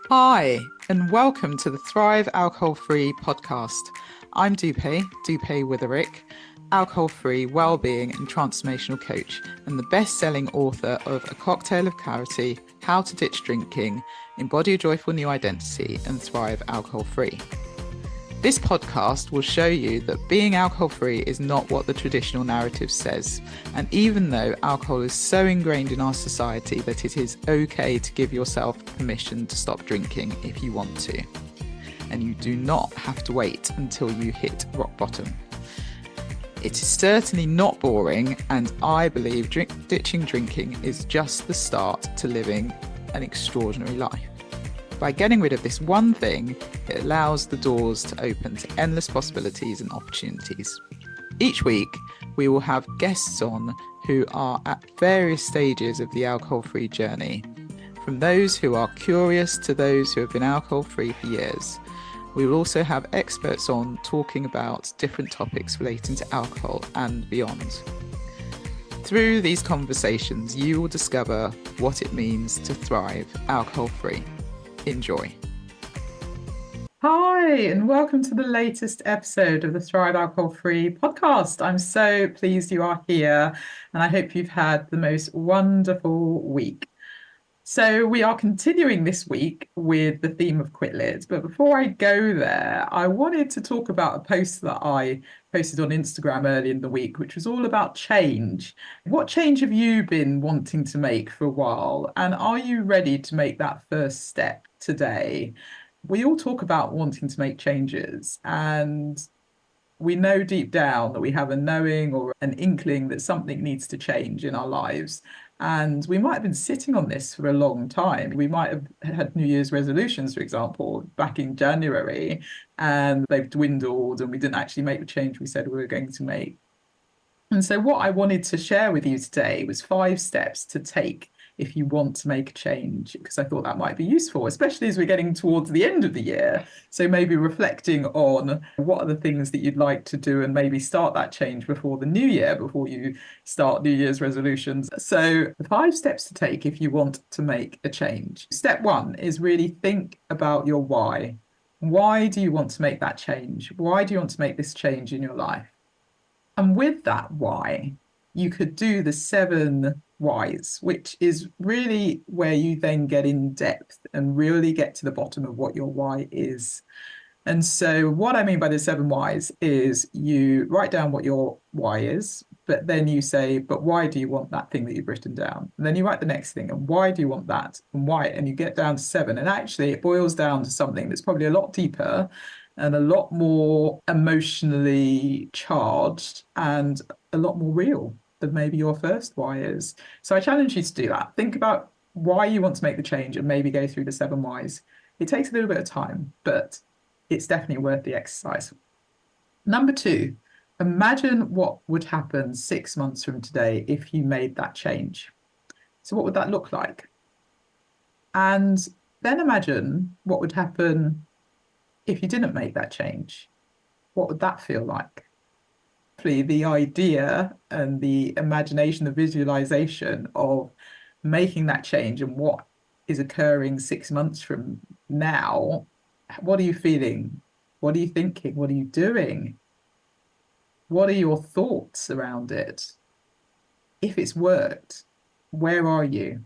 Hi, and welcome to the Thrive Alcohol Free podcast. I'm Dupe Witherick, alcohol free wellbeing and transformational coach, and the best selling author of A Cocktail of Clarity, How to Ditch Drinking, Embody a Joyful New Identity, and Thrive Alcohol Free. This podcast will show you that being alcohol free is not what the traditional narrative says. And even though alcohol is so ingrained in our society that it is okay to give yourself permission to stop drinking if you want to. And you do not have to wait until you hit rock bottom. It is certainly not boring, and I believe ditching drinking is just the start to living an extraordinary life. By getting rid of this one thing, it allows the doors to open to endless possibilities and opportunities. Each week, we will have guests on who are at various stages of the alcohol-free journey, from those who are curious to those who have been alcohol-free for years. We will also have experts on talking about different topics relating to alcohol and beyond. Through these conversations, you will discover what it means to thrive alcohol-free. Enjoy. Hi, and welcome to the latest episode of the Thrive Alcohol Free podcast. I'm so pleased you are here, and I hope you've had the most wonderful week. So we are continuing this week with the theme of quit lit. But before I go there, I wanted to talk about a post that I posted on Instagram early in the week, which was all about change. What change have you been wanting to make for a while? And are you ready to make that first step today? We all talk about wanting to make changes, and we know deep down that we have a knowing or an inkling that something needs to change in our lives. And we might have been sitting on this for a long time. We might have had New Year's resolutions, for example, back in January, and they've dwindled and we didn't actually make the change we said we were going to make. And so what I wanted to share with you today was 5 steps to take if you want to make a change, because I thought that might be useful, especially as we're getting towards the end of the year. So maybe reflecting on what are the things that you'd like to do and maybe start that change before the new year, before you start New Year's resolutions. So 5 steps to take if you want to make a change. Step 1 is really think about your why. Why do you want to make that change? Why do you want to make this change in your life? And with that why, you could do the 7 whys, which is really where you then get in depth and really get to the bottom of what your why is. And so what I mean by the 7 whys is you write down what your why is, but then you say, but why do you want that thing that you've written down? And then you write the next thing, and why do you want that? And why? And you get down to 7. And actually it boils down to something that's probably a lot deeper and a lot more emotionally charged and a lot more real than maybe your first why is. So I challenge you to do that. Think about why you want to make the change and maybe go through the 7 whys. It takes a little bit of time, but it's definitely worth the exercise. Number 2, imagine what would happen 6 months from today if you made that change. So what would that look like? And then imagine what would happen if you didn't make that change. What would that feel like? The idea and the imagination, the visualization of making that change and what is occurring 6 months from now, what are you feeling? What are you thinking? What are you doing? What are your thoughts around it? If it's worked, where are you?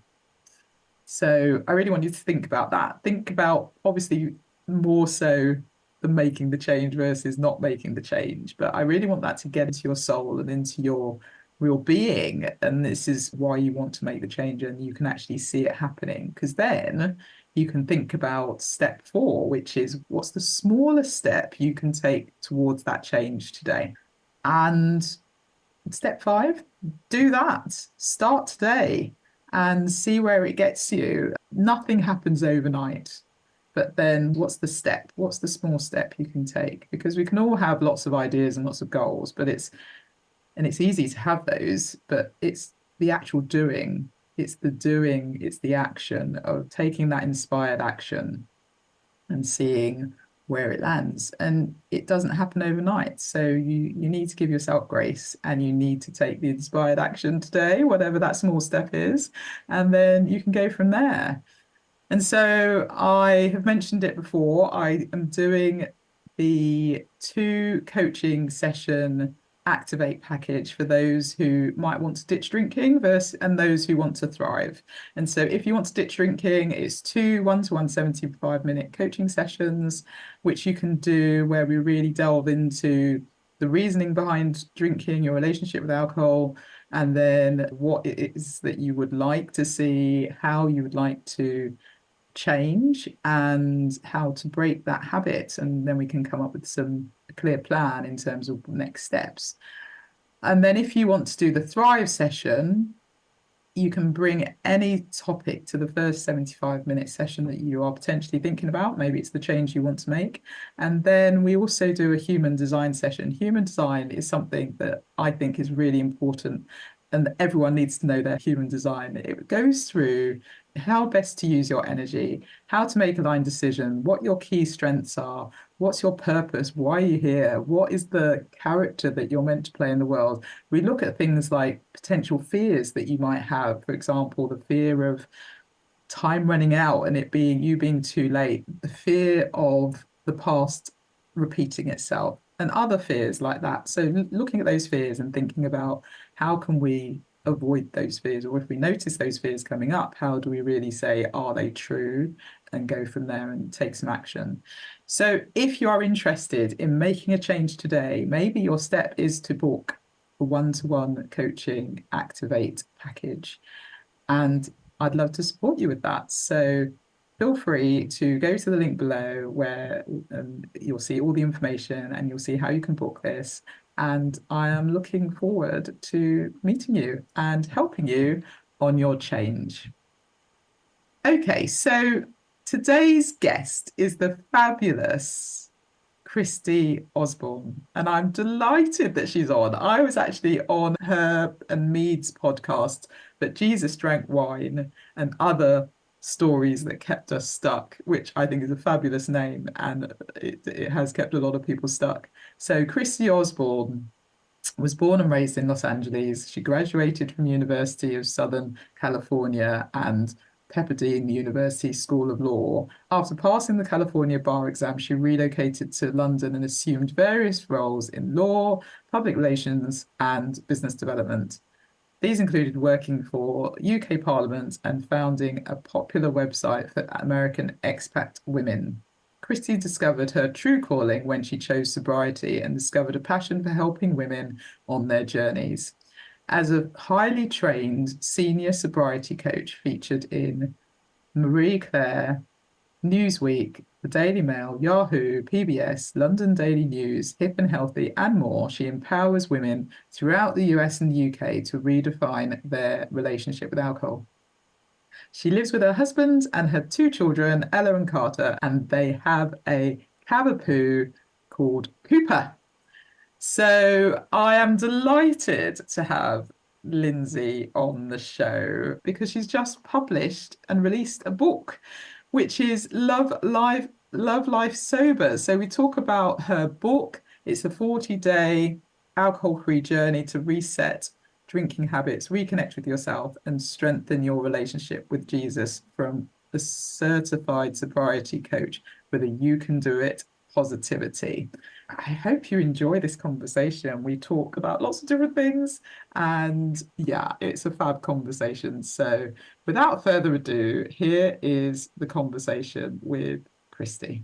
So I really want you to think about that. Think about, obviously, more so than making the change versus not making the change. But I really want that to get into your soul and into your real being. And this is why you want to make the change, and you can actually see it happening. Because then you can think about step 4, which is what's the smallest step you can take towards that change today? And step 5, do that. Start today and see where it gets you. Nothing happens overnight. But then what's the step? What's the small step you can take? Because we can all have lots of ideas and lots of goals, but it's easy to have those, but it's the actual doing. It's the doing, it's the action of taking that inspired action and seeing where it lands. And it doesn't happen overnight. So you need to give yourself grace, and you need to take the inspired action today, whatever that small step is, and then you can go from there. And so I have mentioned it before. I am doing the 2 coaching session activate package for those who might want to ditch drinking versus and those who want to thrive. And so if you want to ditch drinking, it's 2 1-to-1 75-minute coaching sessions, which you can do where we really delve into the reasoning behind drinking, your relationship with alcohol, and then what it is that you would like to see, how you would like to change, and how to break that habit. And then we can come up with some clear plan in terms of next steps. And then if you want to do the Thrive session, you can bring any topic to the first 75-minute session that you are potentially thinking about. Maybe it's the change you want to make. And then we also do a human design session. Human design is something that I think is really important, and everyone needs to know their human design. It goes through how best to use your energy, how to make aligned decision, what your key strengths are, what's your purpose, why are you here, what is the character that you're meant to play in the world. We look at things like potential fears that you might have. For example, the fear of time running out and it being you being too late, the fear of the past repeating itself, and other fears like that. So looking at those fears and thinking about how can we avoid those fears, or if we notice those fears coming up, how do we really say, are they true, and go from there and take some action. So if you are interested in making a change today, maybe your step is to book a 1-to-1 coaching activate package. And I'd love to support you with that. So feel free to go to the link below where you'll see all the information and you'll see how you can book this. And I am looking forward to meeting you and helping you on your change. Okay, so today's guest is the fabulous Christy Osborne, and I'm delighted that she's on. I was actually on her and Mead's podcast, but Jesus Drank Wine and Other Stories That Kept Us Stuck, which I think is a fabulous name, and it has kept a lot of people stuck. So Christy Osborne was born and raised in Los Angeles. She graduated from University of Southern California and Pepperdine University School of Law. After passing the California bar exam, she relocated to London and assumed various roles in law, public relations, and business development. These included working for UK Parliament and founding a popular website for American expat women. Christy discovered her true calling when she chose sobriety and discovered a passion for helping women on their journeys. As a highly trained senior sobriety coach featured in Marie Claire, Newsweek, the Daily Mail, Yahoo, PBS, London Daily News, Hip and Healthy, and more, she empowers women throughout the US and the UK to redefine their relationship with alcohol. She lives with her husband and her 2 children, Ella and Carter, and they have a cavapoo called Cooper. So I am delighted to have Lindsay on the show because she's just published and released a book, which is Love Life Sober. So we talk about her book. It's a 40-day alcohol-free journey to reset drinking habits, reconnect with yourself, and strengthen your relationship with Jesus from a certified sobriety coach with a you can do it positivity. I hope you enjoy this conversation. We talk about lots of different things, and yeah, it's a fab conversation. So without further ado, here is the conversation with Christy.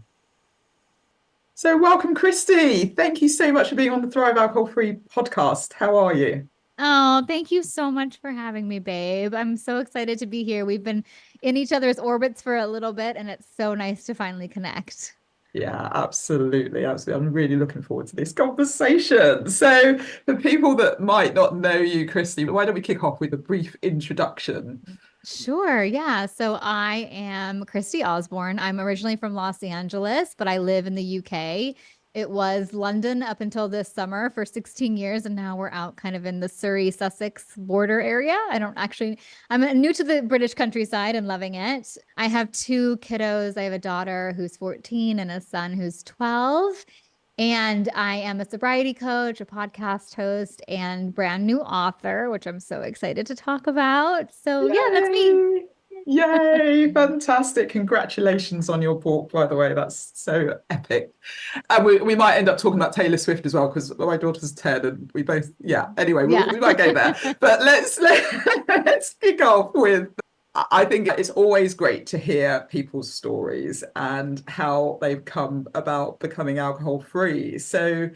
So welcome, Christy. Thank you so much for being on the Thrive Alcohol Free podcast. How are you? Oh, thank you so much for having me, babe. I'm so excited to be here. We've been in each other's orbits for a little bit, and it's so nice to finally connect. Yeah, absolutely. Absolutely. I'm really looking forward to this conversation. So, for people that might not know you, Christy, why don't we kick off with a brief introduction? Sure. Yeah. So I am Christy Osborne. I'm originally from Los Angeles, but I live in the UK. It was London up until this summer for 16 years, and now we're out kind of in the Surrey, Sussex border area. I'm new to the British countryside and loving it. I have 2 kiddos. I have a daughter who's 14 and a son who's 12. And I am a sobriety coach, a podcast host, and brand new author, which I'm so excited to talk about. So, yeah, that's me. Yay! Yay, fantastic. Congratulations on your book, by the way. That's so epic. And we might end up talking about Taylor Swift as well, because my daughter's 10 and we both, yeah, anyway, Yeah. we might go there. But let's kick off with, I think it's always great to hear people's stories and how they've come about becoming alcohol free. So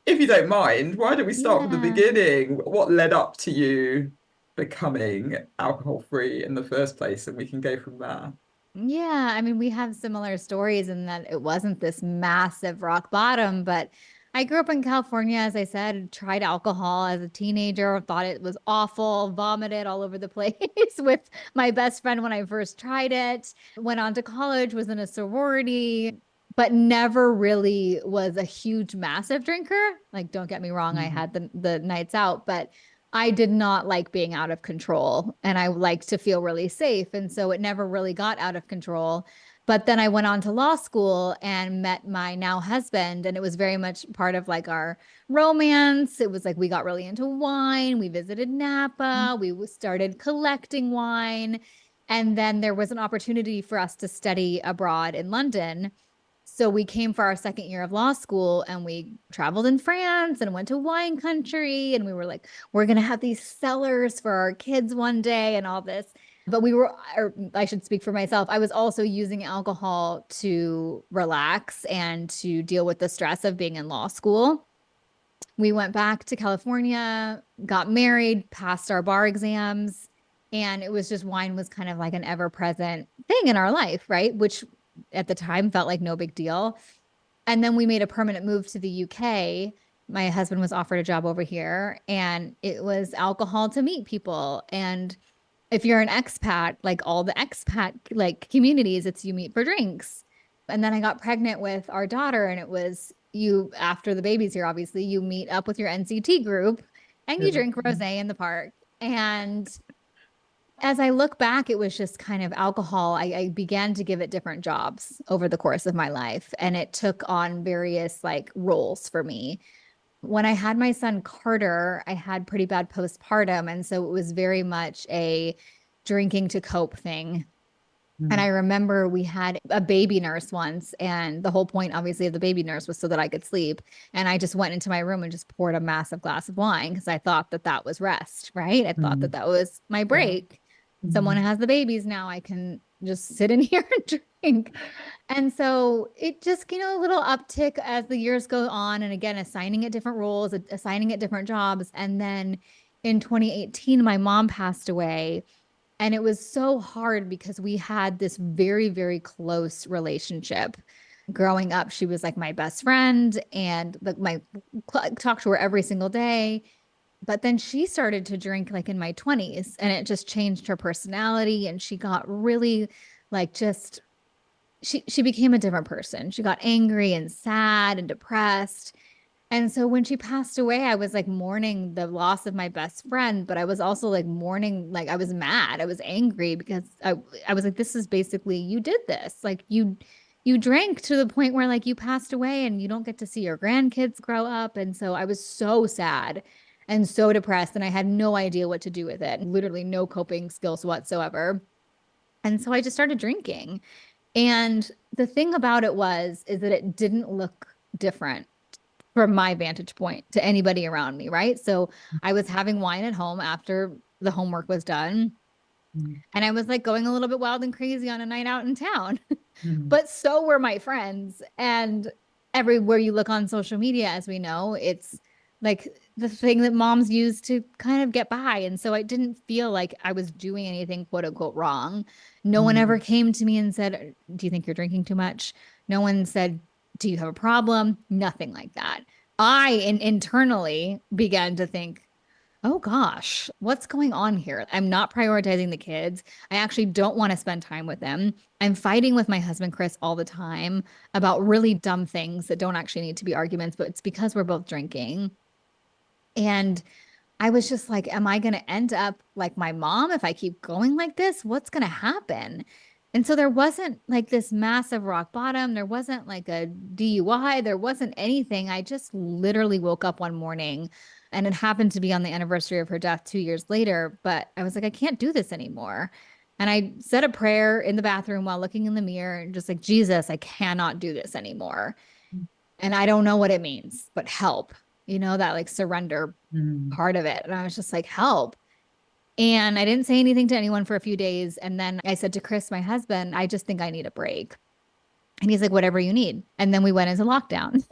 if you don't mind, why don't we start from the Yeah. beginning? What led up to you becoming alcohol free in the first place? And we can go from there. Yeah, I mean, we have similar stories in that it wasn't this massive rock bottom, but I grew up in California, as I said, tried alcohol as a teenager, thought it was awful, vomited all over the place with my best friend when I first tried it. Went on to college, was in a sorority, but never really was a huge, massive drinker. Like, don't get me wrong, I Mhm. had the nights out, but I did not like being out of control and I like to feel really safe. And so it never really got out of control. But then I went on to law school and met my now husband. And it was very much part of like our romance. It was like we got really into wine. We visited Napa. We started collecting wine. And then there was an opportunity for us to study abroad in London. So we came for our second year of law school and we traveled in France and went to wine country. And we were like, we're going to have these cellars for our kids one day and all this. But we were, or I should speak for myself, I was also using alcohol to relax and to deal with the stress of being in law school. We went back to California, got married, passed our bar exams. And it was just wine was kind of like an ever present thing in our life, right? Which at the time felt like no big deal. And then we made a permanent move to the UK. My husband was offered a job over here, and it was alcohol to meet people. And if you're an expat, like all the expat like communities, it's you meet for drinks. And then I got pregnant with our daughter, and it was you after the baby's here, obviously, you meet up with your NCT group and you Yeah. drink rosé in the park. And as I look back, it was just kind of alcohol. I began to give it different jobs over the course of my life, and it took on various like roles for me. When I had my son Carter, I had pretty bad postpartum. And so it was very much a drinking to cope thing. And I Mm. remember we had a baby nurse once, and the whole point, obviously, of the baby nurse was so that I could sleep. And I just went into my room and just poured a massive glass of wine because I thought that that was rest, right? I thought that Mm. that was my Yeah. break. Someone Mm. has the babies now, I can just sit in here and drink. And so it just, a little uptick as the years go on. And again, assigning it different roles, assigning it different jobs. And then in 2018, my mom passed away. And it was so hard because we had this very, very close relationship. Growing up, she was like my best friend and my talked to her every single day. But then she started to drink like in my 20s and it just changed her personality and she got really like just she became a different person. She got angry and sad and depressed. And so when she passed away, I was like mourning the loss of my best friend, but I was also like mourning, like I was mad. I was angry because I was like, this is basically you did this. Like you drank to the point where like you passed away and you don't get to see your grandkids grow up. And so I was so sad and so depressed and I had no idea what to do with it. Literally no coping skills whatsoever. And so I just started drinking. And the thing about it is that it didn't look different from my vantage point to anybody around me, right? So I was having wine at home after the homework was done. Mm. And I was like going a little bit wild and crazy on a night out in town. Mm. But so were my friends. And everywhere you look on social media, as we know, it's like the thing that moms use to kind of get by. And so I didn't feel like I was doing anything quote unquote wrong. No one ever Mm. came to me and said, do you think you're drinking too much? No one said, do you have a problem? Nothing like that. Internally began to think, oh gosh, what's going on here? I'm not prioritizing the kids. I actually don't want to spend time with them. I'm fighting with my husband, Chris, all the time about really dumb things that don't actually need to be arguments, but it's because we're both drinking. And I was just like, am I going to end up like my mom if I keep going like this? What's going to happen? And so there wasn't like this massive rock bottom. There wasn't like a DUI. There wasn't anything. I just literally woke up one morning and it happened to be on the anniversary of her death 2 years later. But I was like, I can't do this anymore. And I said a prayer in the bathroom while looking in the mirror and just like, Jesus, I cannot do this anymore. And I don't know what it means, but help, that like surrender part of it. And I was just like, help. And I didn't say anything to anyone for a few days. And then I said to Chris, my husband, I just think I need a break. And he's like, whatever you need. And then we went into lockdown.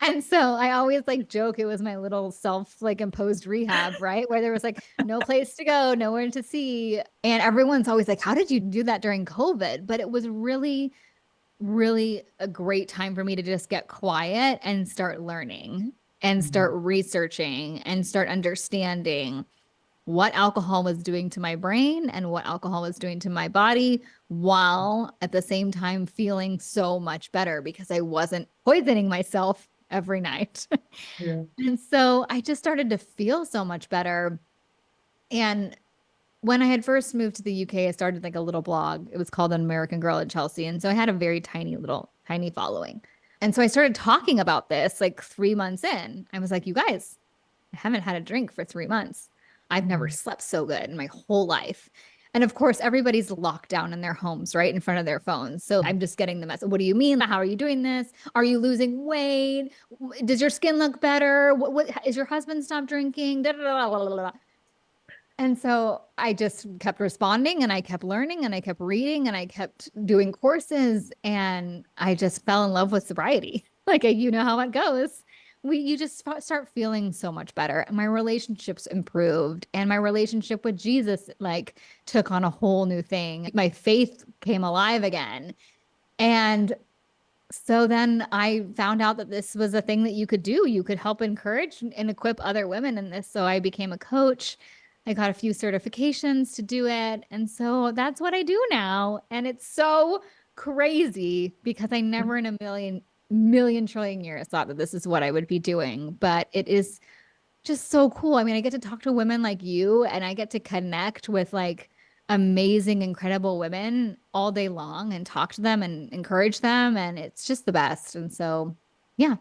And so I always like joke it was my little self like imposed rehab, right? Where there was like no place to go, nowhere to see. And everyone's always like, how did you do that during COVID? But it was really, really a great time for me to just get quiet and start learning and start researching and start understanding what alcohol was doing to my brain and what alcohol was doing to my body, while at the same time feeling so much better because I wasn't poisoning myself every night. Yeah. And so I just started to feel so much better. And when I had first moved to the UK, I started like a little blog. It was called An American Girl in Chelsea. And so I had a very tiny following. And so I started talking about this like 3 months in. I was like, you guys, I haven't had a drink for 3 months. I've never slept so good in my whole life. And of course, everybody's locked down in their homes, right in front of their phones. So I'm just getting the message. What do you mean? How are you doing this? Are you losing weight? Does your skin look better? What is your husband stopped drinking? Da, da, da, da, da, da. And so I just kept responding and I kept learning and I kept reading and I kept doing courses and I just fell in love with sobriety. Like, you know how it goes. You just start feeling so much better. And my relationships improved and my relationship with Jesus like took on a whole new thing. My faith came alive again. And so then I found out that this was a thing that you could do. You could help encourage and equip other women in this. So I became a coach. I got a few certifications to do it. And so that's what I do now. And it's so crazy because I never in a million trillion years thought that this is what I would be doing. But it is just so cool. I mean, I get to talk to women like you and I get to connect with like amazing, incredible women all day long and talk to them and encourage them. And it's just the best. And so, yeah.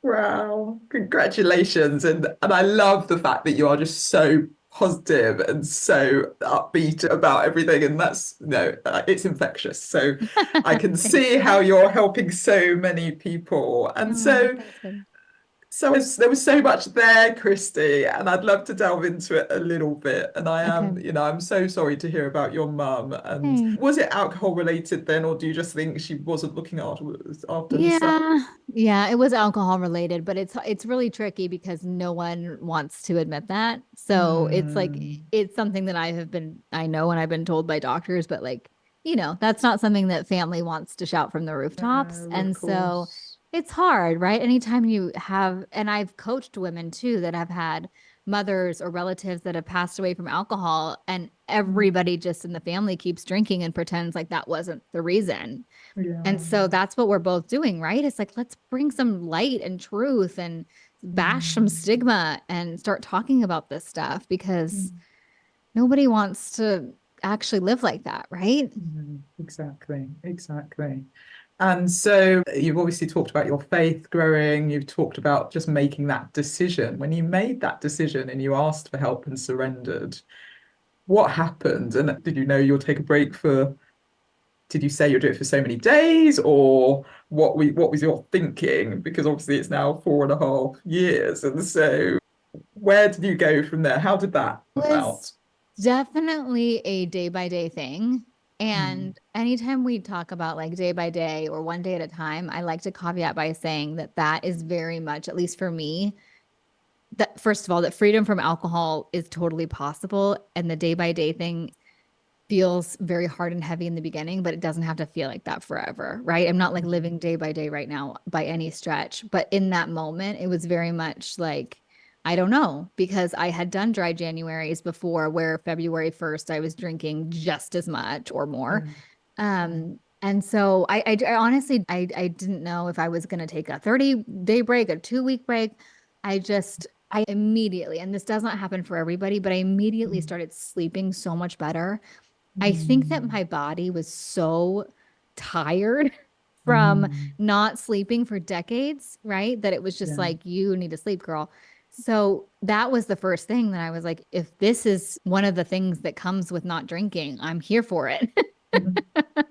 Wow, congratulations. And I love the fact that you are just so positive and so upbeat about everything. And that's no, it's infectious. So I can Thanks. see how you're helping so many people. And Oh, so that's good. there was so much there, Christy, and I'd love to delve into it a little bit. And I Okay. am, I'm so sorry to hear about your mum. And Hey. was it alcohol related then, or do you just think she wasn't looking after herself? Yeah. Yeah, it was alcohol related, but it's really tricky because no one wants to admit that. So it's like Hmm. it's something that I know and I've been told by doctors, but like, that's not something that family wants to shout from the rooftops. No, of And so course. it's hard, right? Anytime you have, and I've coached women too that have had mothers or relatives that have passed away from alcohol, and everybody just in the family keeps drinking and pretends like that wasn't the reason. And Yeah. so that's what we're both doing, right? It's like, let's bring some light and truth and bash some Mm. stigma and start talking about this stuff because Mm. nobody wants to actually live like that, right? Exactly, exactly. And so you've obviously talked about your faith growing, you've talked about just making that decision. When you made that decision and you asked for help and surrendered, what happened? And did you know you'll take a break for, did you say you'll do it for so many days, or what was your thinking? Because obviously it's now 4.5 years. And so where did you go from there? How did that It come was about? definitely a day by day thing. Mm. And anytime we talk about like day by day or one day at a time, I like to caveat by saying that that is very much, at least for me, that first of all, that freedom from alcohol is totally possible. And the day by day thing feels very hard and heavy in the beginning, but it doesn't have to feel like that forever, right? I'm not like living day by day right now by any stretch. But in that moment, it was very much like, I don't know, because I had done dry Januaries before where February 1st I was drinking just as much or more. Mm. And so I honestly I didn't know if I was going to take a 30-day break, a 2-week break. I immediately, and this does not happen for everybody, but I immediately Mm. started sleeping so much better. I think that Mm. my body was so tired from Mm. not sleeping for decades, right? That it was just Yeah. like, you need to sleep, girl. So that was the first thing that I was like, if this is one of the things that comes with not drinking, I'm here for it. Mhm.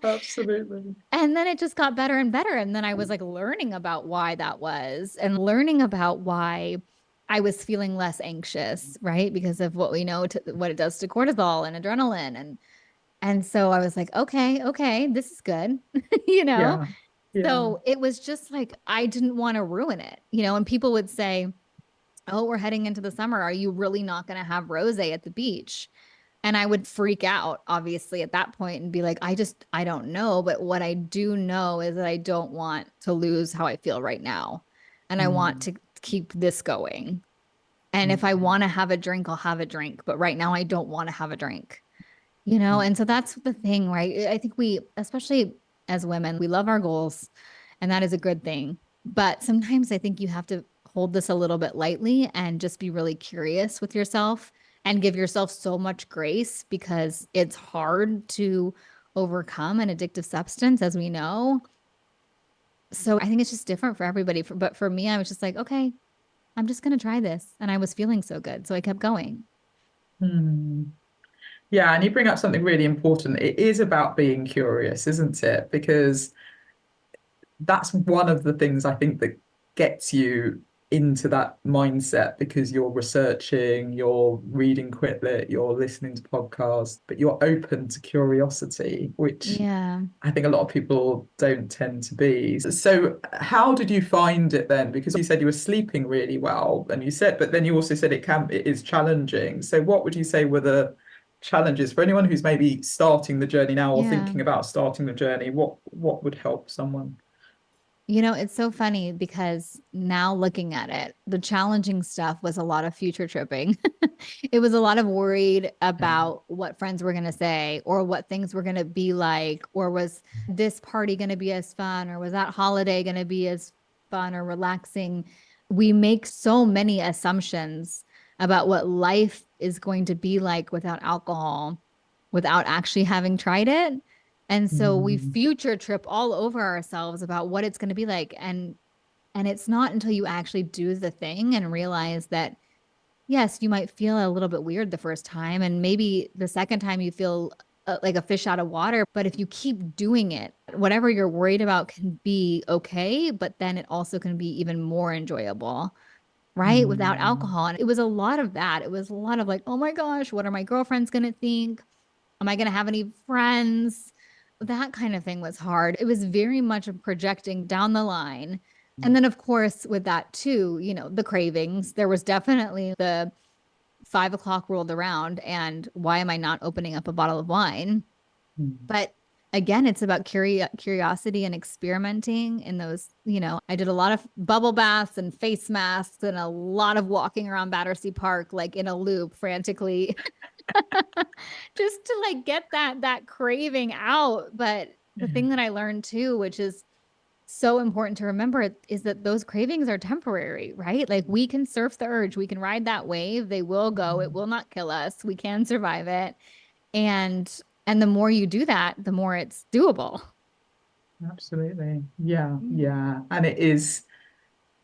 Absolutely. And then it just got better and better. And then I was like learning about why that was and learning about why I was feeling less anxious, right? Because of what we know to what it does to cortisol and adrenaline. And so I was like, okay, this is good, you know? Yeah. Yeah. So it was just like I didn't want to ruin it, and people would say, "Oh, we're heading into the summer. Are you really not going to have rosé at the beach?" And I would freak out, obviously, at that point and be like, I don't know. But what I do know is that I don't want to lose how I feel right now. And I want Mm. to keep this going. And if I Mm. want to have a drink, I'll have a drink. But right now, I don't want to have a drink. Mm. And so that's the thing, right? I think we, especially as women, we love our goals, and that is a good thing. But sometimes I think you have to hold this a little bit lightly and just be really curious with yourself and give yourself so much grace because it's hard to overcome an addictive substance, as we know. So I think it's just different for everybody. But for me, I was just like, okay, I'm just going to try this. And I was feeling so good. So I kept going. Mm. Yeah, and you bring up something really important. It is about being curious, isn't it? Because that's one of the things I think that gets you into that mindset because you're researching, you're reading Quitlet, you're listening to podcasts, but you're open to curiosity, which Yeah. I think a lot of people don't tend to be. So, how did you find it then? Because you said you were sleeping really well, and but then you also said it is challenging. So, what would you say were the challenges for anyone who's maybe starting the journey now or Yeah. thinking about starting the journey? What would help someone? It's so funny because now looking at it, the challenging stuff was a lot of future tripping. It was a lot of worried about what friends were going to say or what things were going to be like, or was this party going to be as fun, or was that holiday going to be as fun or relaxing? We make so many assumptions about what life is going to be like without alcohol, without actually having tried it. And so we Mm. future trip all over ourselves about what it's going to be like. And it's not until you actually do the thing and realize that, yes, you might feel a little bit weird the first time. And maybe the second time you feel like a fish out of water. But if you keep doing it, whatever you're worried about can be okay. But then it also can be even more enjoyable, right? Without Mm. alcohol. And it was a lot of that. It was a lot of like, oh my gosh, what are my girlfriends going to think? Am I going to have any friends? That kind of thing was hard. It was very much projecting down the line. And then, of course, with that too, the cravings, there was definitely the 5 o'clock rolled around. And why am I not opening up a bottle of wine? Mm. But again, it's about curiosity and experimenting in those. I did a lot of bubble baths and face masks and a lot of walking around Battersea Park, like in a loop frantically, just to like get that craving out. But the Yeah. thing that I learned too, which is so important to remember, is that those cravings are temporary, right? Like we can surf the urge, we can ride that wave, they will go, it Mm. will not kill us, we can survive it. And the more you do that, the more it's doable. Absolutely. Yeah, Yeah. yeah. And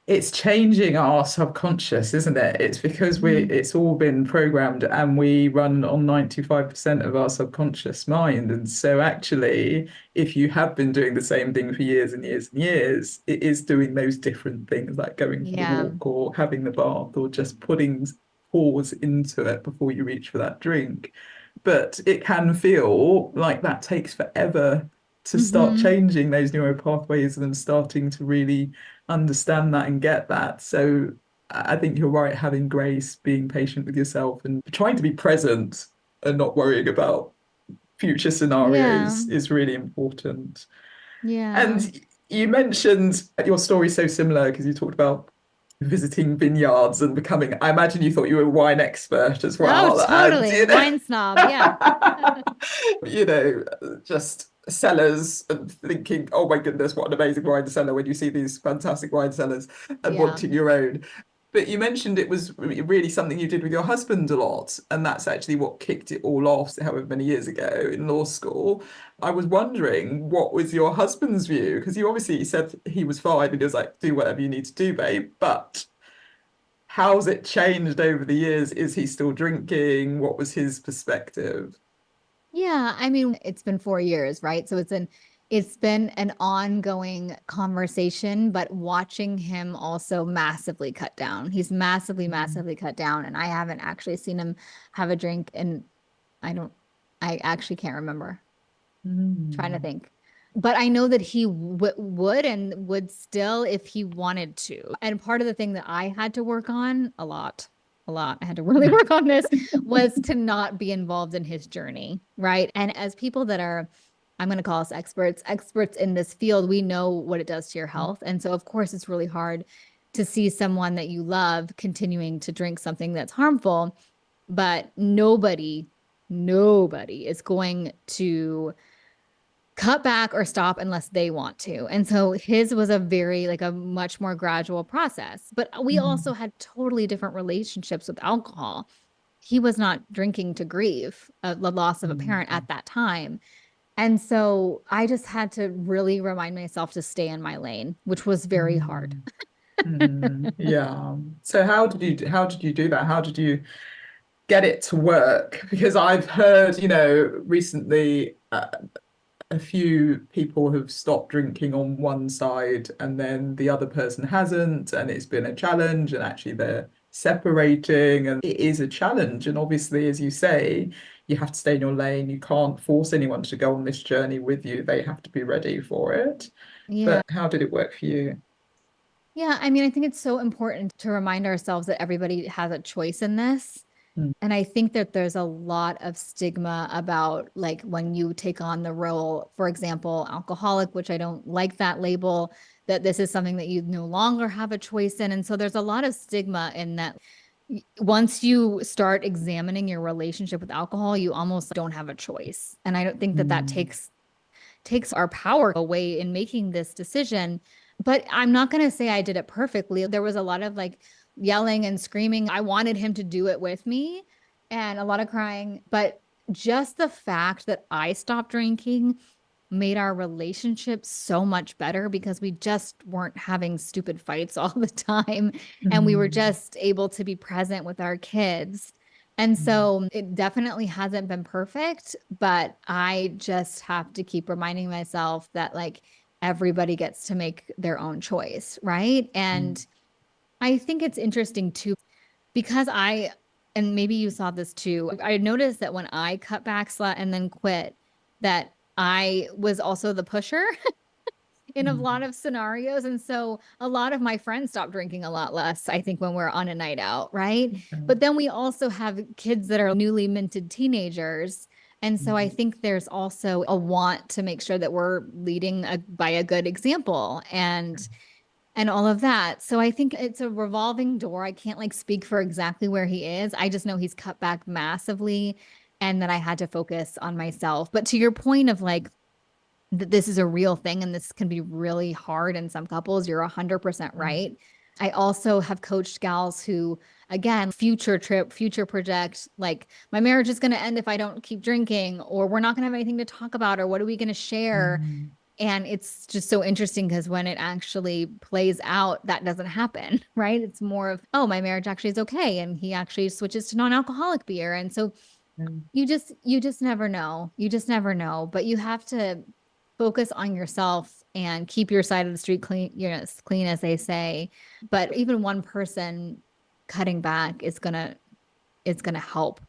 it's changing our subconscious, isn't it? It's because Mm-hmm. it's all been programmed and we run on 95% of our subconscious mind. And so actually, if you have been doing the same thing for years and years and years, it is doing those different things like going for the Yeah. walk or having the bath or just putting pause into it before you reach for that drink. But it can feel like that takes forever to start Mm-hmm. changing those neural pathways and starting to really understand that and get that. So I think you're right, having grace, being patient with yourself, and trying to be present and not worrying about future Yeah. scenarios is really important. Yeah. And you mentioned your story so similar because you talked about visiting vineyards and becoming, I imagine you thought you were a wine expert as Oh, well. And, totally. Wine snob. Yeah. you know, just cellars and thinking, oh my goodness, what an amazing wine cellar when you see these fantastic wine cellars and Yeah. wanting your own. But you mentioned it was really something you did with your husband a lot, and that's actually what kicked it all off, however many years ago in law school. I was wondering, what was your husband's view? Because you obviously said he was fine and he was like, do whatever you need to do, babe. But how's it changed over the years? Is he still drinking? What was his perspective? Yeah, I mean, it's been 4 years, right? So it's been an ongoing conversation, but watching him also massively cut down. He's massively, Mm. massively cut down, and I haven't actually seen him have a drink, and I don't, I actually can't remember. Trying to Mm. think. But I know that he would and would still if he wanted to. And part of the thing that I had to work on a lot, I had to really work on this was to not be involved in his journey. Right. And as people that are, I'm going to call us experts in this field, we know what it does to your health. And so, of course, it's really hard to see someone that you love continuing to drink something that's harmful. But nobody is going to cut back or stop unless they want to. And so his was a very like a much more gradual process. But we Mm. also had totally different relationships with alcohol. He was not drinking to grieve the loss of a parent Mm. at that time. And so I just had to really remind myself to stay in my lane, which was very hard. Mm. Mm. Yeah. So how did you do that? How did you get it to work? Because I've heard, recently a few people have stopped drinking on one side and then the other person hasn't, and it's been a challenge, and actually they're separating, and it is a challenge. And obviously, as you say, you have to stay in your lane. You can't force anyone to go on this journey with you. They have to be ready for it. Yeah. But how did it work for you? Yeah. I mean, I think it's so important to remind ourselves that everybody has a choice in this. Mm. And I think that there's a lot of stigma about like when you take on the role, for example, alcoholic, which I don't like that label, that this is something that you no longer have a choice in. And so there's a lot of stigma in that once you start examining your relationship with alcohol, you almost don't have a choice. And I don't think that that Mm. takes our power away in making this decision. But I'm not going to say I did it perfectly. There was a lot of like yelling and screaming. I wanted him to do it with me and a lot of crying. But just the fact that I stopped drinking made our relationship so much better because we just weren't having stupid fights all the time. And we were Mm. just able to be present with our kids. And Mm. so it definitely hasn't been perfect, but I just have to keep reminding myself that like everybody gets to make their own choice. Right. Mm. And I think it's interesting too, because and maybe you saw this too, I noticed that when I cut back, and then quit, that I was also the pusher in a lot Mm. of scenarios. And so a lot of my friends stopped drinking a lot less, I think, when we're on a night out, right? Okay. But then we also have kids that are newly minted teenagers. And so I Mm. think there's also a want to make sure that we're leading by a good example and all of that. So I think it's a revolving door. I can't like speak for exactly where he is. I just know he's cut back massively and that I had to focus on myself. But to your point of like that this is a real thing and this can be really hard in some couples. You're 100% Mm. right. I also have coached gals who, again, future project, like my marriage is going to end if I don't keep drinking, or we're not going to have anything to talk about, or what are we going to share? Mm. And it's just so interesting because when it actually plays out, that doesn't happen, right? It's more of, oh, my marriage actually is okay. And he actually switches to non-alcoholic beer. And so Mm. you just never know. You just never know. But you have to focus on yourself and keep your side of the street clean, as clean as they say. But even one person cutting back is gonna help.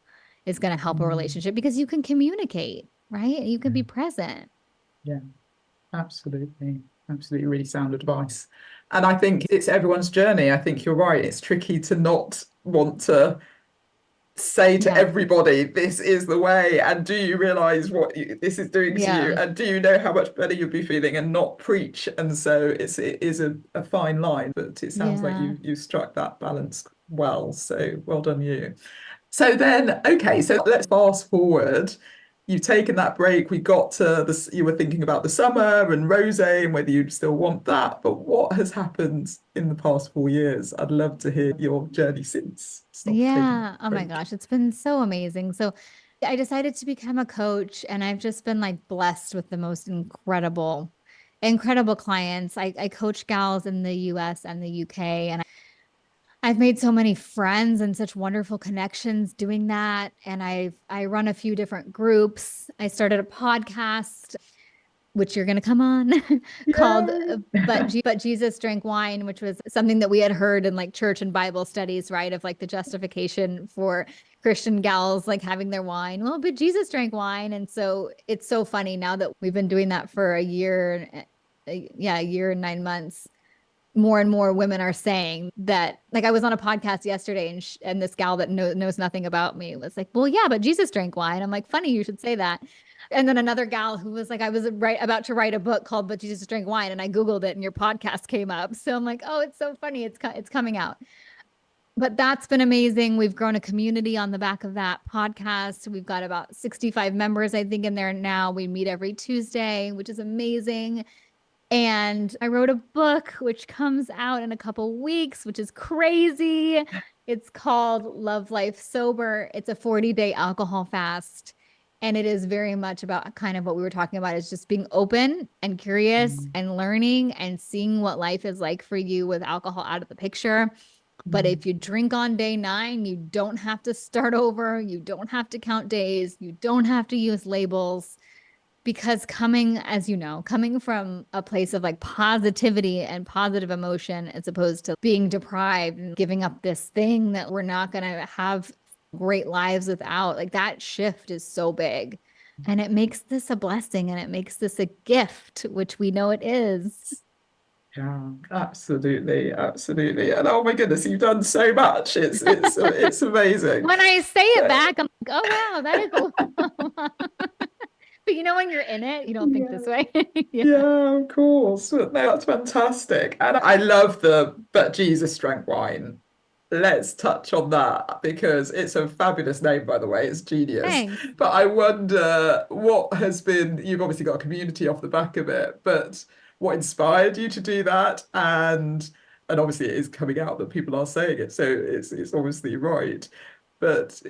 It's gonna help a Mm. relationship because you can communicate, right? You can be present. Yeah. Absolutely. Absolutely. Really sound advice. And I think it's everyone's journey. I think you're right. It's tricky to not want to say to Yeah. everybody, this is the way. And do you realize what this is doing to you? Yeah. And do you know how much better you'll be feeling, and not preach? And so it is a fine line, but it sounds like Yeah. you struck that balance well. So well done you. So then, okay, so let's fast forward. You've taken that break. We got to this, you were thinking about the summer and rosé and whether you'd still want that. But what has happened in the past 4 years? I'd love to hear your journey since stop taking Yeah. a Oh my break. gosh, it's been so amazing. So I decided to become a coach and I've just been like blessed with the most incredible clients. I coach gals in the US and the UK and I've made so many friends and such wonderful connections doing that. And I run a few different groups. I started a podcast, which you're going to come on, called But Jesus Drank Wine, which was something that we had heard in like church and Bible studies, right? Of like the justification for Christian gals like having their wine. Well, but Jesus drank wine. And so it's so funny now that we've been doing that for a year, a year and 9 months. More and more women are saying that. Like I was on a podcast yesterday, and this gal that knows nothing about me was like, well, yeah, but Jesus drank wine. I'm like, funny you should say that. And then another gal who was like, I was about to write a book called But Jesus Drank Wine, and I Googled it and your podcast came up. So I'm like, oh, it's so funny. It's coming out. But that's been amazing. We've grown a community on the back of that podcast. We've got about 65 members, I think, in there now. We meet every Tuesday, which is amazing. And I wrote a book which comes out in a couple weeks, which is crazy. It's called Love Life Sober. It's a 40-day alcohol fast. And it is very much about kind of what we were talking about, is just being open and curious and learning and seeing what life is like for you with alcohol out of the picture. But if you drink on day 9, you don't have to start over. You don't have to count days. You don't have to use labels, because coming from a place of like positivity and positive emotion, as opposed to being deprived and giving up this thing that we're not going to have great lives without, like that shift is so big. And it makes this a blessing, and it makes this a gift, which we know it is. Yeah, absolutely, absolutely. And oh my goodness, you've done so much. It's amazing. When I say it back, I'm like, oh wow, that is a lot. But when you're in it, you don't think Yeah. this way. Yeah. Yeah, of course. No, that's fantastic. And I love the But Jesus Drank Wine. Let's touch on that because it's a fabulous name, by the way. It's genius. Thanks. But I wonder what has been, you've obviously got a community off the back of it, but what inspired you to do that? And obviously it is coming out that people are saying it, so it's obviously right. But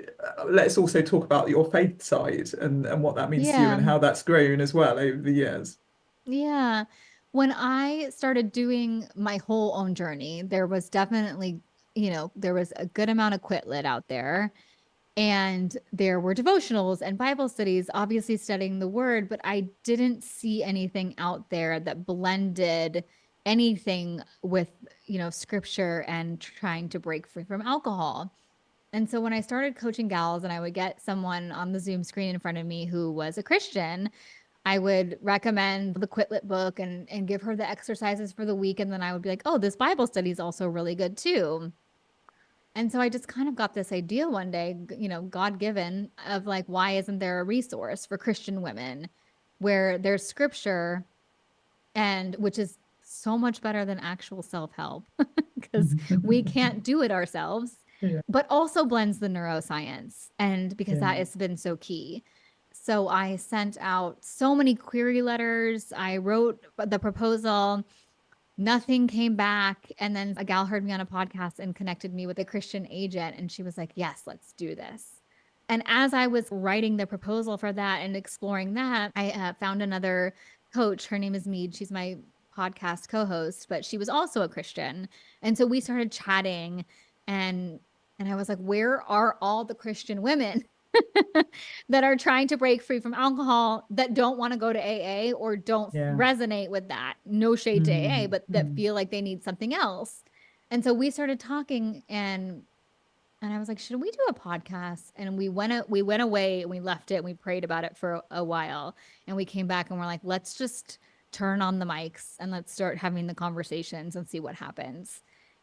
let's also talk about your faith side and what that means to you and Yeah. how that's grown as well over the years. Yeah. When I started doing my whole own journey, there was definitely, there was a good amount of quit lit out there. And there were devotionals and Bible studies, obviously studying the word, but I didn't see anything out there that blended anything with, scripture and trying to break free from alcohol. And so when I started coaching gals and I would get someone on the Zoom screen in front of me who was a Christian, I would recommend the Quitlet book and give her the exercises for the week. And then I would be like, oh, this Bible study is also really good too. And so I just kind of got this idea one day, God given, of like, why isn't there a resource for Christian women where there's scripture, and which is so much better than actual self-help because we can't do it ourselves, Yeah, but also blends the neuroscience. And because yeah. that has been so key. So I sent out so many query letters. I wrote the proposal. Nothing came back. And then a gal heard me on a podcast and connected me with a Christian agent. And she was like, yes, let's do this. And as I was writing the proposal for that and exploring that, I found another coach. Her name is Mead. She's my podcast co-host, but she was also a Christian. And so we started chatting, and I was like, where are all the Christian women that are trying to break free from alcohol, that don't want to go to AA or don't Yeah. resonate with that? No shade to AA, Mm, but that mm, feel like they need something else. And so we started talking, and I was like, should we do a podcast? And we went away and we left it and we prayed about it for a while. And we came back and we're like, let's just turn on the mics and let's start having the conversations and see what happens.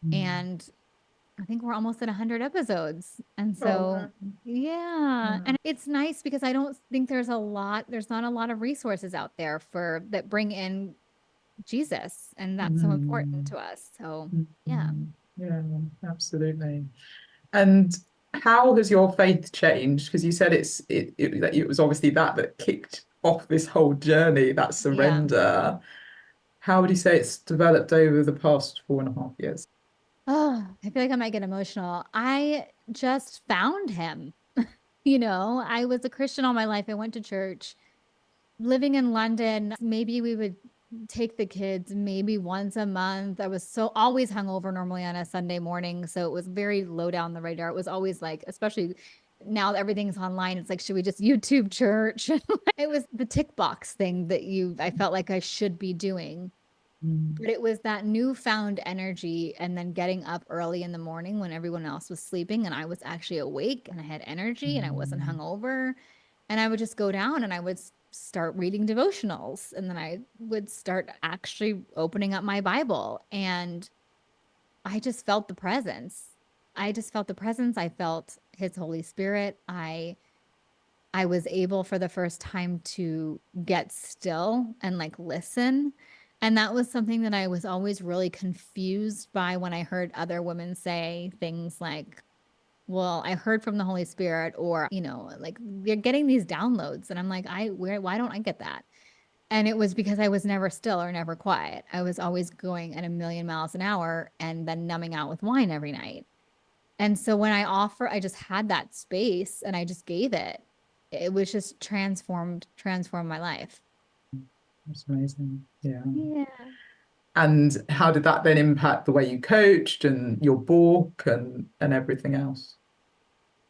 mm. And I think we're almost at 100 episodes. And Oh, so, wow. yeah. Yeah. And it's nice because I don't think there's not a lot of resources out there that bring in Jesus. And that's so important Mm, to us. So, yeah. mm. Yeah, absolutely. And how has your faith changed? Because you said it was obviously that kicked off this whole journey, that Yeah. surrender. How would you say it's developed over the past 4.5 years? Oh, I feel like I might get emotional. I just found him. I was a Christian all my life. I went to church. Living in London, maybe we would take the kids maybe once a month. I was so always hungover normally on a Sunday morning. So it was very low down the radar. It was always like, especially now that everything's online, it's like, should we just YouTube church? It was the tick box thing that I felt like I should be doing. But it was that newfound energy and then getting up early in the morning when everyone else was sleeping and I was actually awake and I had energy and I wasn't hungover. And I would just go down and I would start reading devotionals. And then I would start actually opening up my Bible. And I just felt the presence. I just felt the presence. I felt his Holy Spirit. I was able for the first time to get still and like listen. And that was something that I was always really confused by when I heard other women say things like, well, I heard from the Holy Spirit, or, like they're getting these downloads. And I'm like, why don't I get that? And it was because I was never still or never quiet. I was always going at a million miles an hour and then numbing out with wine every night. And so when I just had that space and I just gave it. It was just transformed my life. That's amazing. Yeah. Yeah. And how did that then impact the way you coached and your book and everything else?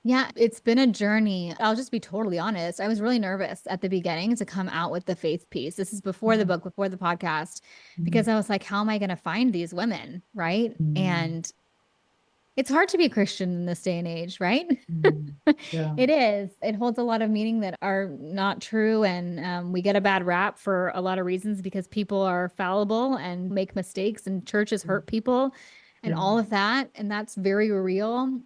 Yeah, it's been a journey. I'll just be totally honest. I was really nervous at the beginning to come out with the faith piece. This is before the book, before the podcast, because I was like, how am I going to find these women? Right. And it's hard to be a Christian in this day and age, right? Yeah. It is. It holds a lot of meaning that are not true. And we get a bad rap for a lot of reasons because people are fallible and make mistakes, and churches hurt people and Yeah. all of that. And that's very real.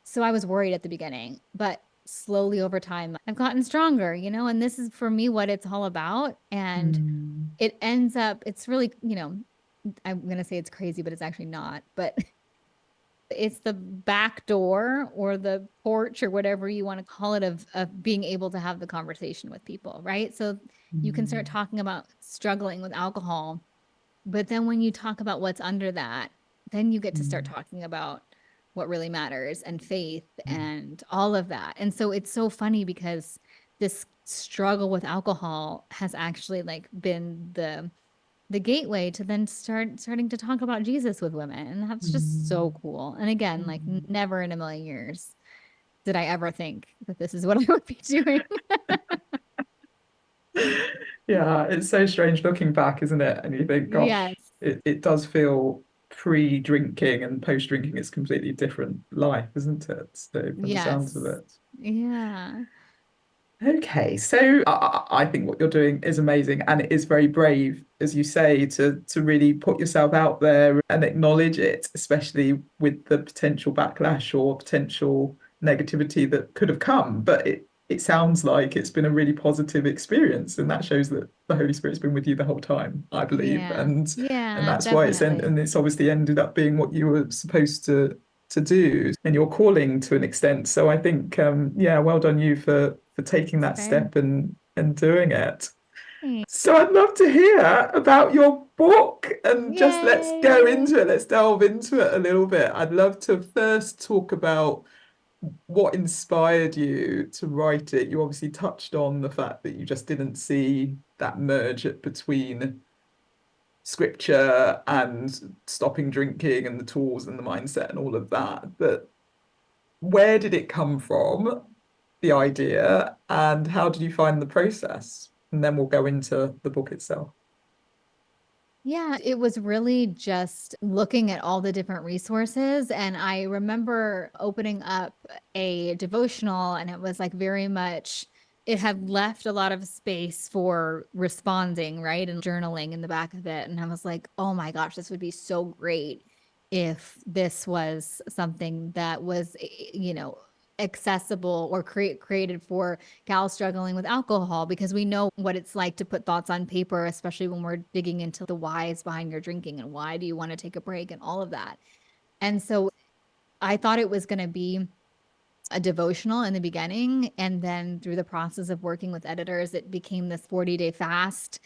So I was worried at the beginning, but slowly over time, I've gotten stronger, and this is for me what it's all about. And it ends up, it's really, I'm going to say it's crazy, but it's actually not. But it's the back door or the porch or whatever you want to call it of being able to have the conversation with people, right? So you can start talking about struggling with alcohol, but then when you talk about what's under that, then you get to start talking about what really matters and faith and all of that. And so it's so funny because this struggle with alcohol has actually like been the gateway to then starting to talk about Jesus with women. And that's just so cool. And again, like never in a million years did I ever think that this is what I would be doing. Yeah, it's so strange looking back, isn't it? And you think, Yes. gosh, it does feel pre-drinking and post-drinking is completely different life, isn't it? So from the sounds of Yes. it. Yeah. Okay, so I think what you're doing is amazing, and it is very brave, as you say, to really put yourself out there and acknowledge it, especially with the potential backlash or potential negativity that could have come. But it sounds like it's been a really positive experience, and that shows that the Holy Spirit's been with you the whole time, I believe, Yeah. and Yeah, that's why definitely. and it's obviously ended up being what you were supposed to do and your calling to an extent. So I think, yeah, well done you for taking It's that fair. step and doing it. Thanks. So I'd love to hear about your book and just let's go Yay. into it. Let's delve into it a little bit. I'd love to first talk about what inspired you to write it. You obviously touched on the fact that you just didn't see that merge between scripture and stopping drinking and the tools and the mindset and all of that. But where did it come from, the idea, and how did you find the process? And then we'll go into the book itself. Yeah, it was really just looking at all the different resources. And I remember opening up a devotional, and it was like very much, it had left a lot of space for responding, right? And journaling in the back of it. And I was like, oh my gosh, this would be so great if this was something that was, accessible or created for gals struggling with alcohol, because we know what it's like to put thoughts on paper, especially when we're digging into the whys behind your drinking and why do you want to take a break and all of that. And so I thought it was going to be a devotional in the beginning. And then through the process of working with editors, it became this 40-day fast,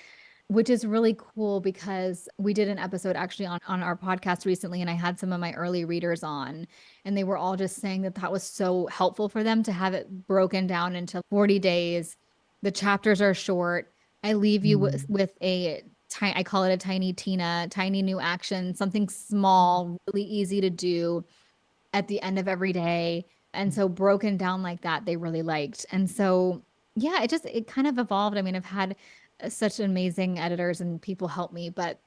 which is really cool because we did an episode actually on our podcast recently, and I had some of my early readers on, and they were all just saying that that was so helpful for them to have it broken down into 40 days. The chapters are short. I leave you with a I call it a tiny Tina, tiny new action, something small, really easy to do at the end of every day. And so broken down like that, they really liked. And so, yeah, it kind of evolved. I mean, I've had such amazing editors and people help me, but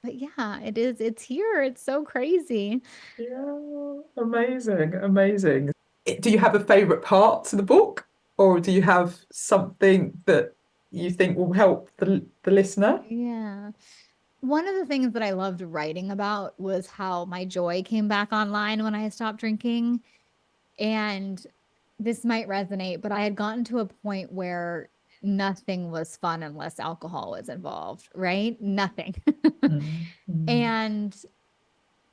yeah, it's here. It's so crazy. Yeah, amazing, amazing. Do you have a favorite part to the book, or do you have something that you think will help the listener? Yeah. One of the things that I loved writing about was how my joy came back online when I stopped drinking. And this might resonate, but I had gotten to a point where nothing was fun unless alcohol was involved, right? Nothing. Mm, mm, And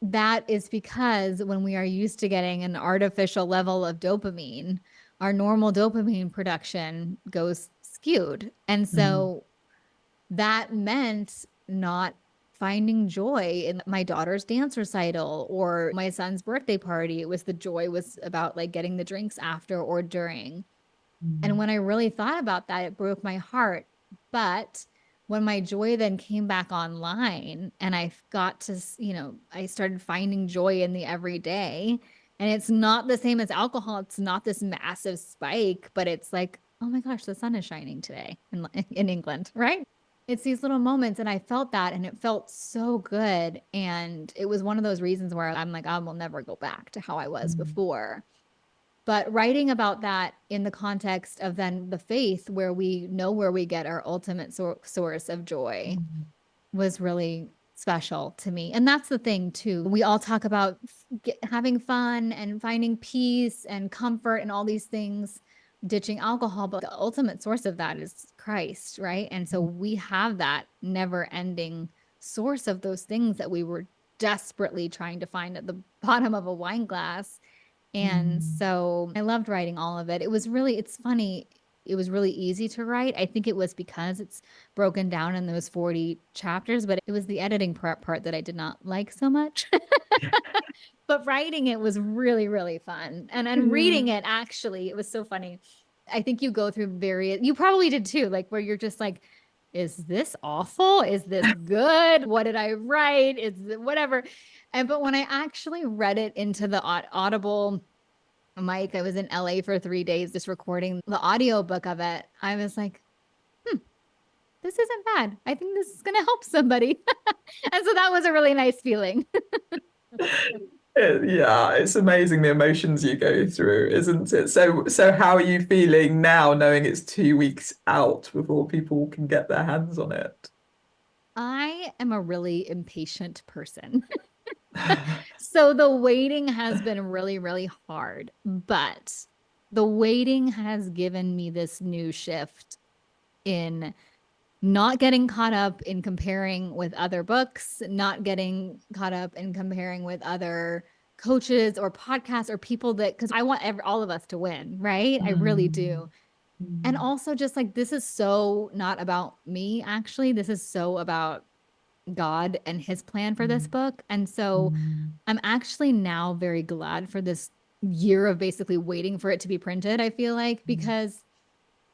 that is because when we are used to getting an artificial level of dopamine, our normal dopamine production goes skewed. And mm, so that meant not finding joy in my daughter's dance recital or my son's birthday party. It was the joy was about like getting the drinks after or during. And mm, when I really thought about that, it broke my heart. But when my joy then came back online and I got to, I started finding joy in the everyday. And it's not the same as alcohol. It's not this massive spike, but it's like, oh my gosh, the sun is shining today in England, right? It's these little moments. And I felt that and it felt so good. And it was one of those reasons where I'm like, I will never go back to how I was mm, before. But writing about that in the context of then the faith, where we know where we get our ultimate source of joy, mm, was really special to me. And that's the thing, too. We all talk about having fun and finding peace and comfort and all these things, ditching alcohol. But the ultimate source of that is Christ, right? And so we have that never ending source of those things that we were desperately trying to find at the bottom of a wine glass. And mm, so I loved writing all of it. It's funny. It was really easy to write. I think it was because it's broken down in those 40 chapters, but it was the editing part that I did not like so much. But writing it was really, really fun. And reading yeah. it, actually, it was so funny. I think you go through you probably did too, like where you're just like, is this awful? Is this good? What did I write? Is whatever. But when I actually read it into the Audible mic, I was in LA for 3 days just recording the audiobook of it. I was like, this isn't bad. I think this is going to help somebody. And so that was a really nice feeling. Yeah, it's amazing the emotions you go through, isn't it? So how are you feeling now, knowing it's 2 weeks out before people can get their hands on it? I am a really impatient person. So the waiting has been really, really hard, but the waiting has given me this new shift in not getting caught up in comparing with other books, not getting caught up in comparing with other coaches or podcasts or people because I want all of us to win, right? I really Mm, do. And mm, also, just like this is so not about me, actually. This is so about God and his plan for this mm, book. And so mm, I'm actually now very glad for this year of basically waiting for it to be printed, I feel like, mm, because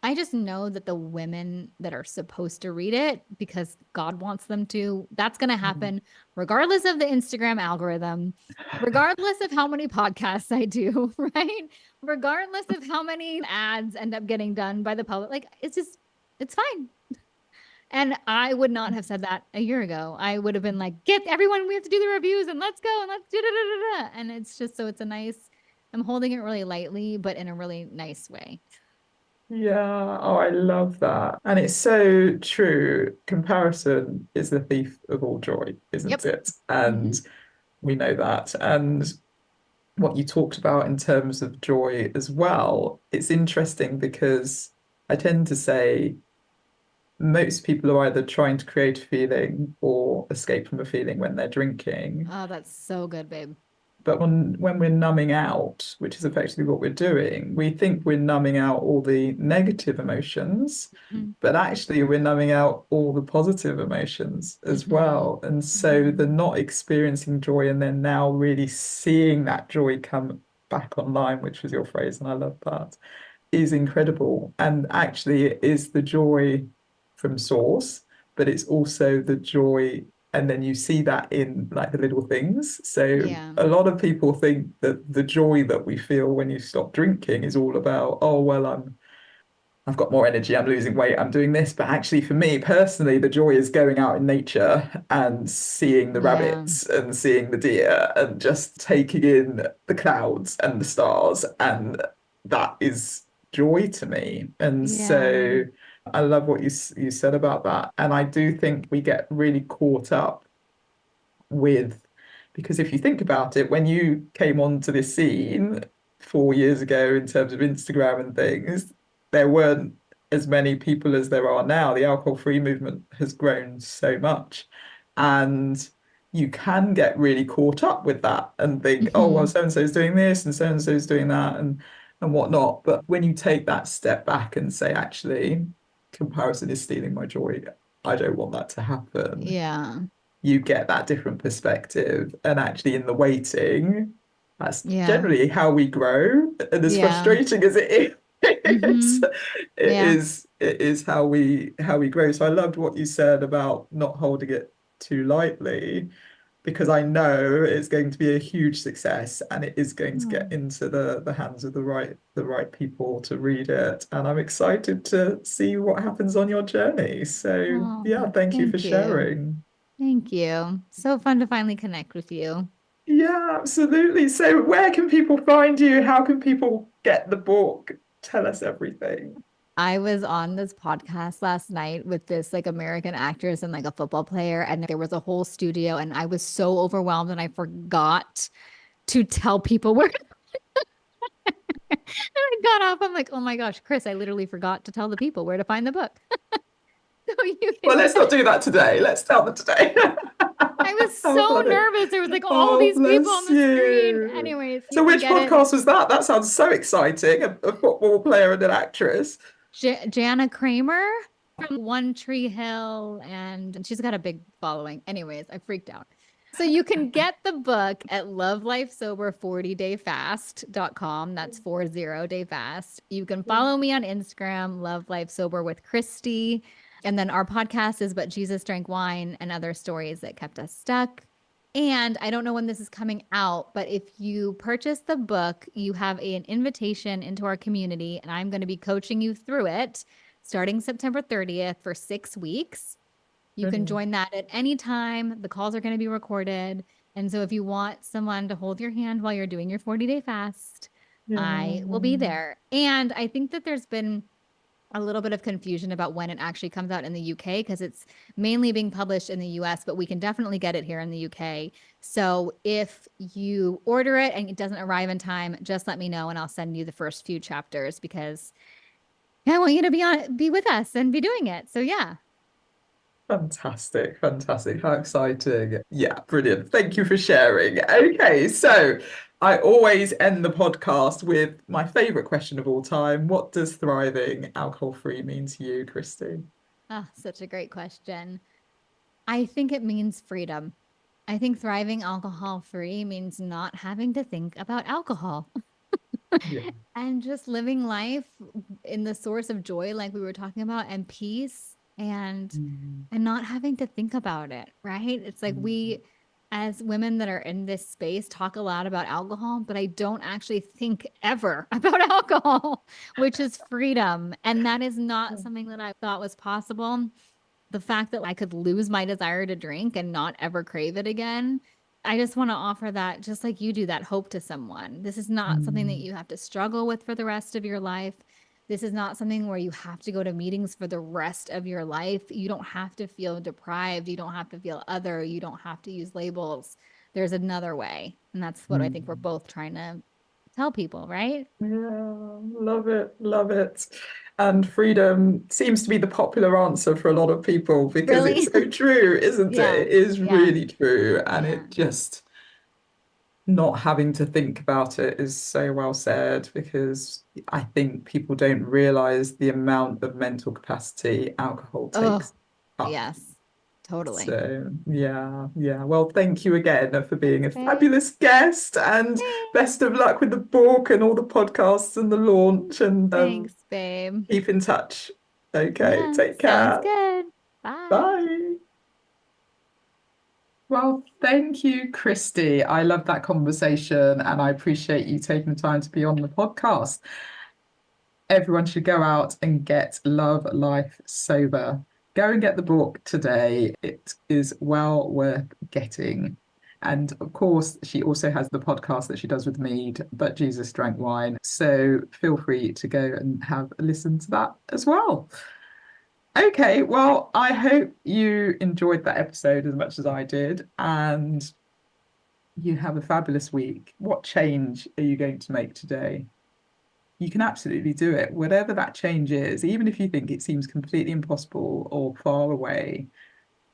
I just know that the women that are supposed to read it because God wants them to, that's going to mm. happen regardless of the Instagram algorithm, regardless of how many podcasts I do, right? Regardless of how many ads end up getting done by the public. Like it's fine. And I would not have said that a year ago. I would have been like, get everyone, we have to do the reviews and let's go and let's do da, da, da, da. And it's just so it's a nice, I'm holding it really lightly, but in a really nice way. Yeah, oh, I love that. And it's so true. Comparison is the thief of all joy, isn't Yep. it? And Mm-hmm. we know that. And what you talked about in terms of joy as well, it's interesting because I tend to say most people are either trying to create a feeling or escape from a feeling when they're drinking. Oh, that's so good, babe. But when we're numbing out, which is effectively what we're doing, we think we're numbing out all the negative emotions, Mhm. but actually we're numbing out all the positive emotions as Mhm. well. And so the Mhm. not experiencing joy and then now really seeing that joy come back online, which was your phrase, and I love that, is incredible. And actually it is the joy from source. but it's also the joy. And then you see that in like the little things. So Yeah. a lot of people think that the joy that we feel when you stop drinking is all about, oh, well, I've got more energy, I'm losing weight, I'm doing this. But actually, for me personally, the joy is going out in nature and seeing the Yeah. rabbits and seeing the deer and just taking in the clouds and the stars. And that is joy to me. And Yeah. so I love what you said about that. And I do think we get really caught up with, because if you think about it, when you came onto this scene 4 years ago in terms of Instagram and things, there weren't as many people as there are now. The alcohol-free movement has grown so much. And you can get really caught up with that and think, oh, well, Hmm. so-and-so's doing this and so-and-so's doing that and whatnot. But when you take that step back and say, actually, comparison is stealing my joy, I don't want that to happen, Yeah. you get that different perspective. And actually, in the waiting, that's Yeah. generally how we grow. And as Yeah. frustrating as it is, Hmm. Yeah. it is how we grow. So I loved what you said about not holding it too lightly, because I know it's going to be a huge success and it is going to get Oh, into the hands of the right people to read it. And I'm excited to see what happens on your journey. So oh, yeah, thank you for thank you. sharing. Thank you. So fun to finally connect with you. Yeah, absolutely. So where can people find you? How can people get the book? Tell us everything. I was on this podcast last night with this like American actress and like a football player, and there was a whole studio, and I was so overwhelmed and I forgot to tell people where. And I got off. I'm like, oh my gosh, Chris, I literally forgot to tell the people where to find the book. So you Well, can let's not get. do that today. Let's tell them today. I was How so funny. nervous. There was like all Oh, these people on bless the screen. you. Anyways, you So can which get it. podcast was that? That sounds so exciting. A football player and an actress. Jana Kramer from One Tree Hill, and she's got a big following. Anyways, I freaked out. So you can get the book at lovelifesober40dayfast.com. That's 40 day fast. You can follow me on Instagram, Love Life Sober with Christy. And then our podcast is But Jesus Drank Wine and Other Stories That Kept Us Stuck. And I don't know when this is coming out, but if you purchase the book, you have an invitation into our community, and I'm going to be coaching you through it starting September 30th for 6 weeks. You can Brilliant. join that at any time. The calls are going to be recorded. And so if you want someone to hold your hand while you're doing your 40-day fast, Yeah. I will be there. And I think that there's been a little bit of confusion about when it actually comes out in the UK because it's mainly being published in the US, but we can definitely get it here in the UK. So if you order it and it doesn't arrive in time, just let me know and I'll send you the first few chapters because I want you to be with us and be doing it. So yeah. Fantastic, fantastic. How exciting. Yeah, brilliant. Thank you for sharing. Okay, so I always end the podcast with my favorite question of all time. What does thriving alcohol-free mean to you, Christy? Oh, such a great question. I think it means freedom. I think thriving alcohol free means not having to think about alcohol. Yeah. And just living life in the source of joy like we were talking about and peace Mm, and not having to think about it, right? It's like mm, we as women that are in this space talk a lot about alcohol, but I don't actually think ever about alcohol, which is freedom. And that is not something that I thought was possible. The fact that I could lose my desire to drink and not ever crave it again. I just want to offer that, just like you do, that hope to someone. This is not something that mm, you have to struggle with for the rest of your life. This is not something where you have to go to meetings for the rest of your life. You don't have to feel deprived. You don't have to feel other. You don't have to use labels. There's another way. And that's what I think we're mm. both trying to tell people, right? Yeah, love it, love it. And freedom seems to be the popular answer for a lot of people because it's Really? so true, isn't it? Yeah. It is Yeah. really true. And Yeah. it just not having to think about it is so well said, because I think people don't realize the amount of mental capacity alcohol Oh, takes up. yes. Totally. So yeah, yeah. Well, thank you again for being Thanks, a babe. fabulous guest, and best of luck with the book and all the podcasts and the launch, and Thanks, babe. keep in touch. Okay, Yeah, take sounds care. good. Bye. Bye. Well, thank you, Christy. I love that conversation and I appreciate you taking the time to be on the podcast. Everyone should go out and get Love Life Sober. Go and get the book today. It is well worth getting. And of course, she also has the podcast that she does with Mead, But Jesus Drank Wine. So feel free to go and have a listen to that as well. Okay, well, I hope you enjoyed that episode as much as I did, and you have a fabulous week. What change are you going to make today? You can absolutely do it, whatever that change is, even if you think it seems completely impossible or far away.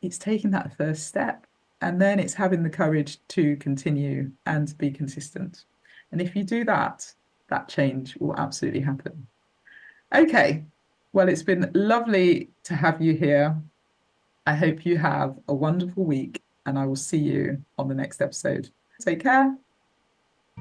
It's taking that first step, and then it's having the courage to continue and be consistent. And if you do that, that change will absolutely happen. Okay, well, it's been lovely to have you here. I hope you have a wonderful week, and I will see you on the next episode. Take care.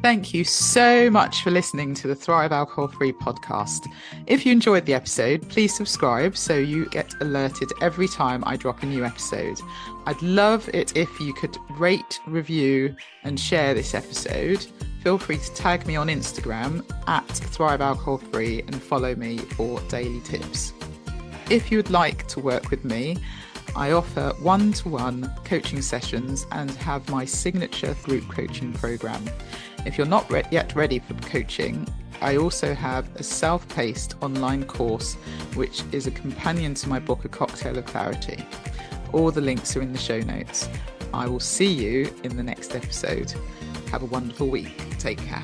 Thank you so much for listening to the Thrive Alcohol Free podcast. If you enjoyed the episode, please subscribe so you get alerted every time I drop a new episode. I'd love it if you could rate, review, and share this episode. Feel free to tag me on Instagram at Thrive Alcohol Free and follow me for daily tips. If you would like to work with me, I offer one-to-one coaching sessions and have my signature group coaching program. If you're not yet ready for coaching, I also have a self-paced online course, which is a companion to my book, A Cocktail of Clarity. All the links are in the show notes. I will see you in the next episode. Have a wonderful week. Take care.